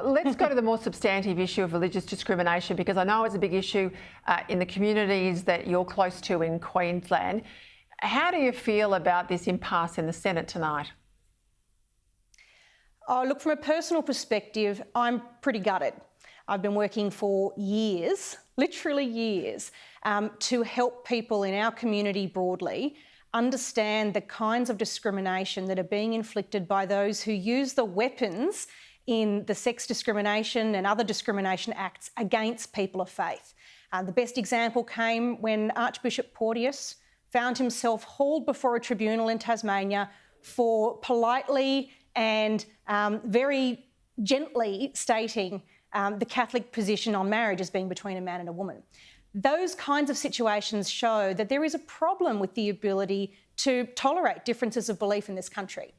Let's go to the more substantive issue of religious discrimination, because I know it's a big issue in the communities that you're close to in Queensland. How do you feel about this impasse in the Senate tonight? Oh, look, from a personal perspective, I'm pretty gutted. I've been working for years, literally years, to help people in our community broadly understand the kinds of discrimination that are being inflicted by those who use the weapons in the Sex Discrimination and other discrimination acts against people of faith. The best example came when Archbishop Porteous found himself hauled before a tribunal in Tasmania for politely and very gently stating the Catholic position on marriage as being between a man and a woman. Those kinds of situations show that there is a problem with the ability to tolerate differences of belief in this country.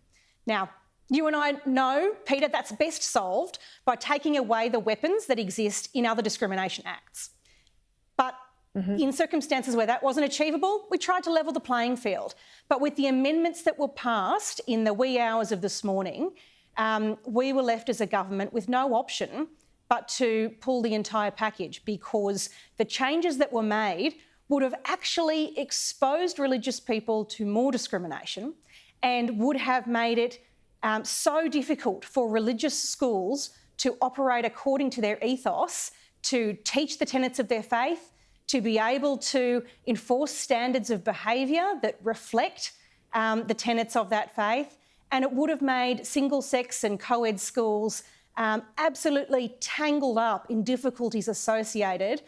Now, you and I know, Peta, that's best solved by taking away the weapons that exist in other discrimination acts. But in circumstances where that wasn't achievable, we tried to level the playing field. But with the amendments that were passed in the wee hours of this morning, we were left as a government with no option but to pull the entire package, because the changes that were made would have actually exposed religious people to more discrimination and would have made it so difficult for religious schools to operate according to their ethos, to teach the tenets of their faith, to be able to enforce standards of behaviour that reflect the tenets of that faith. And it would have made single-sex and co-ed schools absolutely tangled up in difficulties associated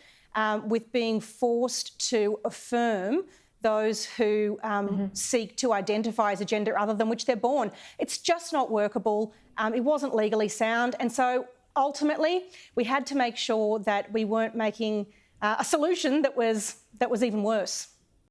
with being forced to affirm those who seek to identify as a gender other than which they're born. It's just not workable. It wasn't legally sound. And so ultimately, we had to make sure that we weren't making a solution that was even worse.